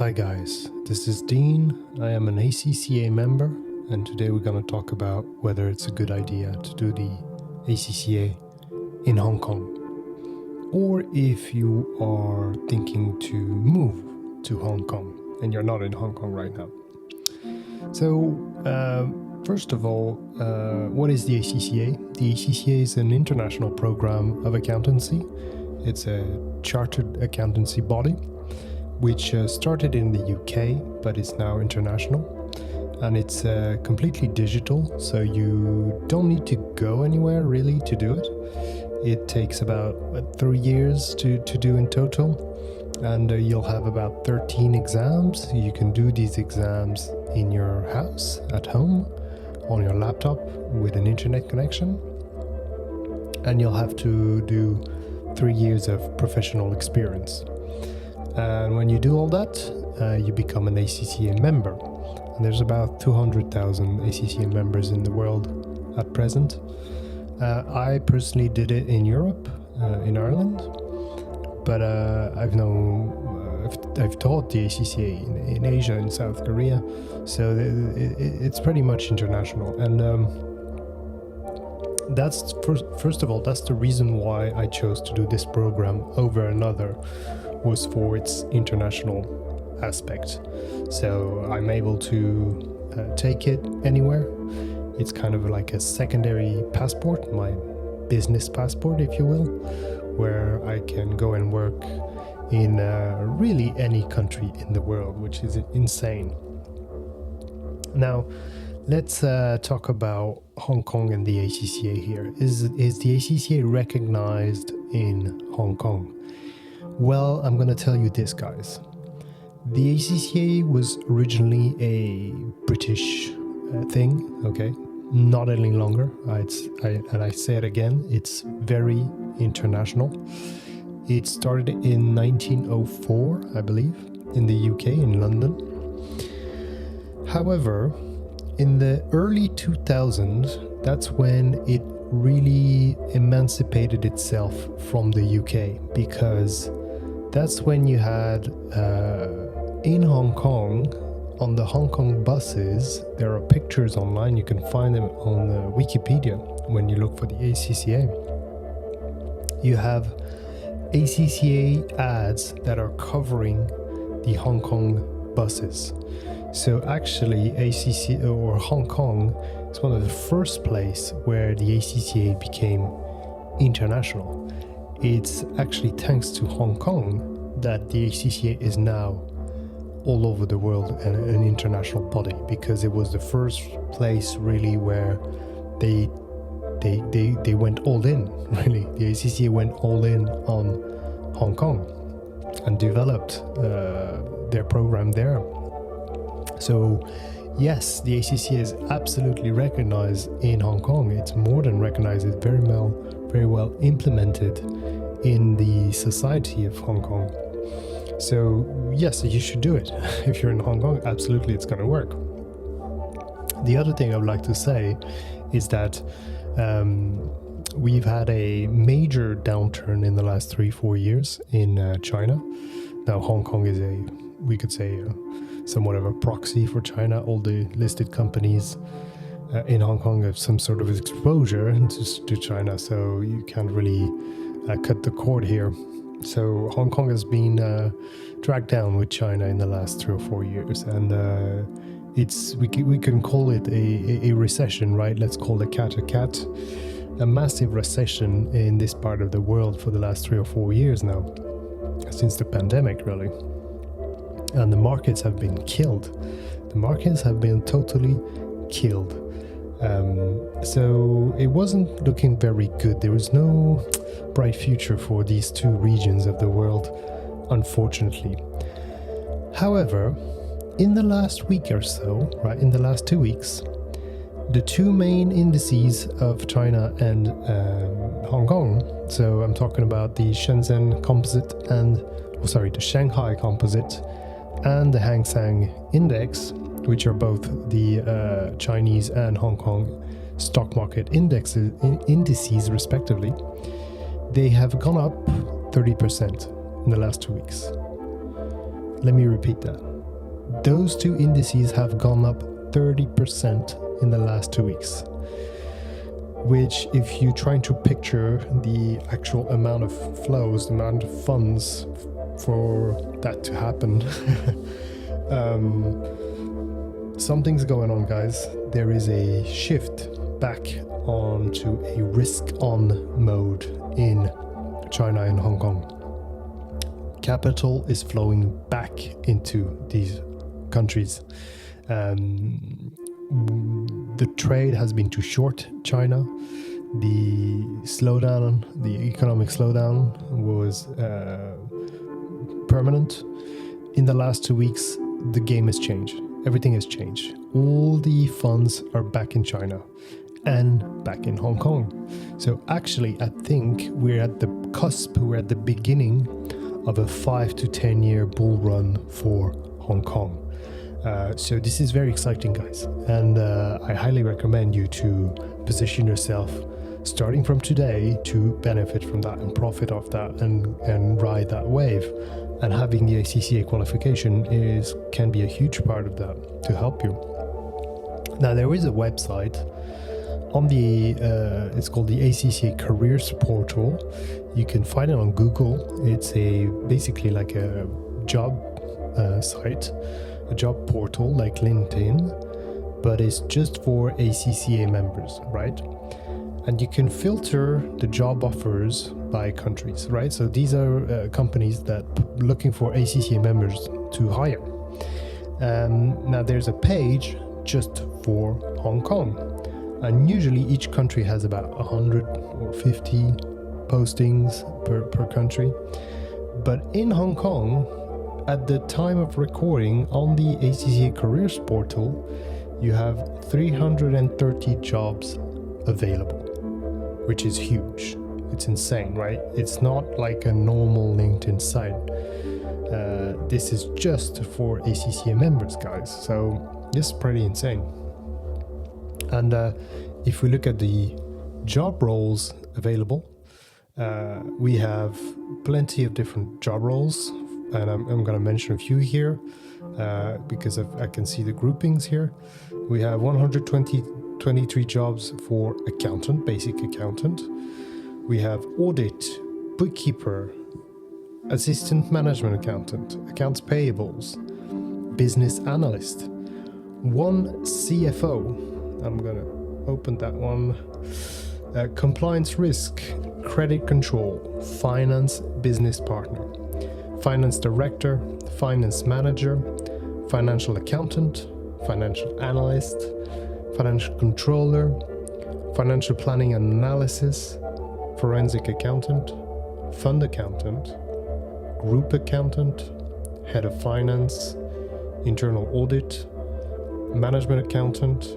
Hi guys, this is Dean. I am an ACCA member, and today we're going to talk about whether it's a good idea to do the ACCA in Hong Kong, or if you are thinking to move to Hong Kong and you're not in Hong Kong right now. So, first of all, what is the ACCA? The ACCA is an international program of accountancy. It's a chartered accountancy body which started in the UK, but it's now international. And it's completely digital, so you don't need to go anywhere really to do it. It takes about 3 years to do in total, and you'll have about 13 exams. You can do these exams in your house, at home, on your laptop with an internet connection. And you'll have to do 3 years of professional experience. And when you do all that, you become an ACCA member. And there's about 200,000 ACCA members in the world at present. I personally did it in Europe, in Ireland, but I've taught the ACCA in Asia, in South Korea, so it's pretty much international. And that's first of all, that's the reason why I chose to do this program over another, was for its international aspect. So I'm able to take it anywhere. It's kind of like a secondary passport, my business passport, if you will, where I can go and work in really any country in the world, which is insane. Now, let's talk about Hong Kong and the ACCA here. Is the ACCA recognized in Hong Kong? Well, I'm going to tell you this, guys. The ACCA was originally a British thing, okay? Not any longer. I say it again, it's very international. It started in 1904, I believe, in the UK, in London. However, in the early 2000s, that's when it really emancipated itself from the UK, because that's when you had in Hong Kong, on the Hong Kong buses, there are pictures online, you can find them on Wikipedia when you look for the ACCA. You have ACCA ads that are covering the Hong Kong buses. So actually ACCA or Hong Kong is one of the first place where the ACCA became international. It's actually thanks to Hong Kong that the ACCA is now all over the world and an international body, because it was the first place really where they went all in, really. The ACCA went all in on Hong Kong and developed their program there. So yes, the ACCA is absolutely recognized in Hong Kong. It's more than recognized, it's very well implemented in the society of Hong Kong. So yes, you should do it. If you're in Hong Kong, absolutely it's going to work. The other thing I would like to say is that we've had a major downturn in the last 3-4 years in China. Now Hong Kong is we could say somewhat of a proxy for China. All the listed companies in Hong Kong have some sort of exposure to China, so you can't really cut the cord here. So Hong Kong has been dragged down with China in the last 3 or 4 years, and we can call it a recession, right? Let's call the cat a cat. A massive recession in this part of the world for the last 3 or 4 years now, since the pandemic, really. And the markets have been killed. The markets have been totally killed. So it wasn't looking very good. There was no bright future for these two regions of the world, unfortunately. However, in the last week or so, right, in the last 2 weeks, the two main indices of China and Hong Kong, so I'm talking about the Shenzhen Composite the Shanghai Composite and the Hang Seng Index, which are both the Chinese and Hong Kong stock market indices respectively, they have gone up 30% in the last 2 weeks. Let me repeat that. those two indices have gone up 30% in the last 2 weeks. Which, if you're trying to picture the actual amount of flows, the amount of funds for that to happen, something's going on, guys. There is a shift back onto a risk-on mode in China and Hong Kong. Capital is flowing back into these countries. The trade has been too short, China. The slowdown, the economic slowdown was permanent. In the last 2 weeks, the game has changed. Everything has changed. All the funds are back in China and back in Hong Kong. So actually, I think we're at the cusp, we're at the beginning of a 5 to 10 year bull run for Hong Kong. So this is very exciting, guys, and I highly recommend you to position yourself starting from today to benefit from that and profit off that and ride that wave. And having the ACCA qualification can be a huge part of that to help you. Now, there is a website on the it's called the ACCA Careers Portal. You can find it on Google. It's basically like a job site, a job portal like LinkedIn, but it's just for ACCA members, right? And you can filter the job offers by countries, right? So these are companies that looking for ACCA members to hire. Now there's a page just for Hong Kong, and usually each country has about 100 or 50 postings per country. But in Hong Kong, at the time of recording on the ACCA Careers Portal, you have 330 jobs available, which is huge. It's insane, right? It's not like a normal LinkedIn site. This is just for ACCA members, guys. So this is pretty insane. And if we look at the job roles available, we have plenty of different job roles, and I'm going to mention a few here because I can see the groupings here. We have 123 jobs for accountant, basic accountant. We have audit, bookkeeper, assistant management accountant, accounts payables, business analyst, one CFO. I'm going to open that one. Compliance risk, credit control, finance business partner, finance director, finance manager, financial accountant, financial analyst, financial controller, financial planning and analysis, forensic accountant, fund accountant, group accountant, head of finance, internal audit, management accountant,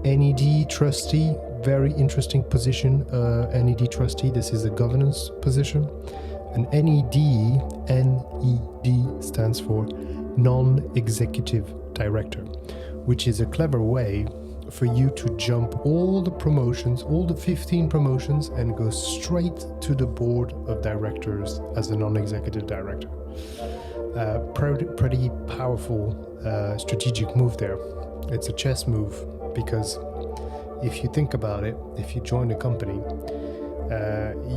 NED trustee, very interesting position, NED trustee, this is a governance position. And NED stands for non-executive director, which is a clever way for you to jump all the promotions, all the 15 promotions, and go straight to the board of directors as a non-executive director. Pretty powerful strategic move there. It's a chess move, because if you think about it, if you join a company,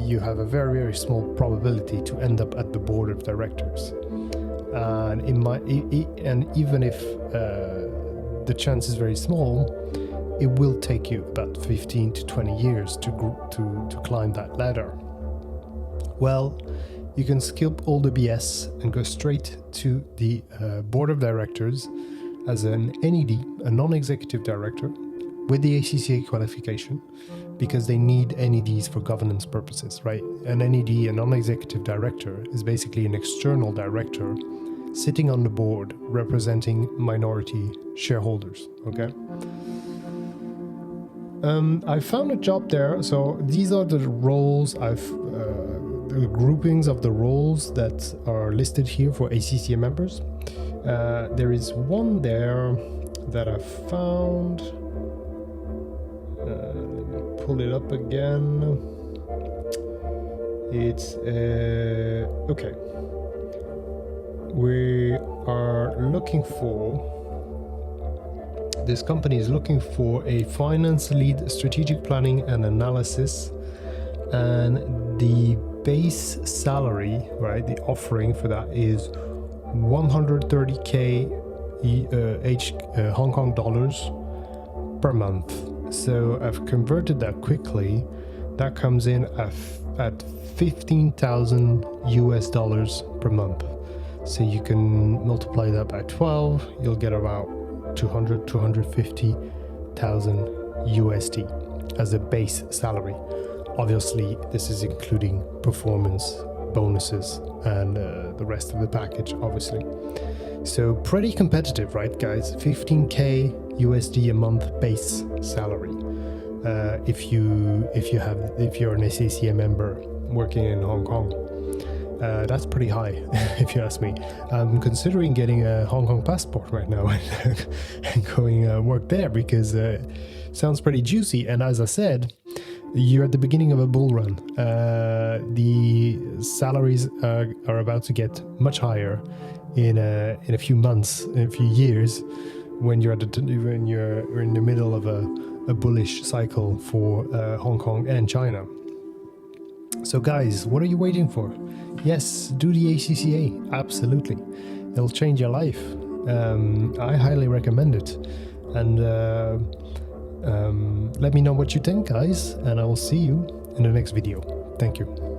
you have a very, very small probability to end up at the board of directors. And even if the chance is very small, it will take you about 15 to 20 years to climb that ladder. Well, you can skip all the BS and go straight to the board of directors as an NED, a non-executive director, with the ACCA qualification, because they need NEDs for governance purposes, right? An NED, a non-executive director, is basically an external director sitting on the board representing minority shareholders, okay? I found a job there, so these are the roles the groupings of the roles that are listed here for ACCA members. There is one there that I found. Let me pull it up again. It's okay. are looking for, this company is looking for a finance lead, strategic planning and analysis, and the base salary, right, the offering for that is 130k Hong Kong dollars per month. So I've converted that quickly. That comes in at 15,000 US dollars per month. So you can multiply that by 12, you'll get about 250,000 USD as a base salary. Obviously, this is including performance bonuses and the rest of the package, obviously. So pretty competitive, right, guys? 15k USD a month base salary. If you're an ACCA member working in Hong Kong, that's pretty high, if you ask me. I'm considering getting a Hong Kong passport right now and going work there, because it sounds pretty juicy. And as I said, you're at the beginning of a bull run. The salaries are about to get much higher in a few months, in a few years, when you're in the middle of a bullish cycle for Hong Kong and China. So guys, what are you waiting for? Yes, do the ACCA, absolutely. It'll change your life. I highly recommend it. And let me know what you think, guys, and I will see you in the next video. Thank you.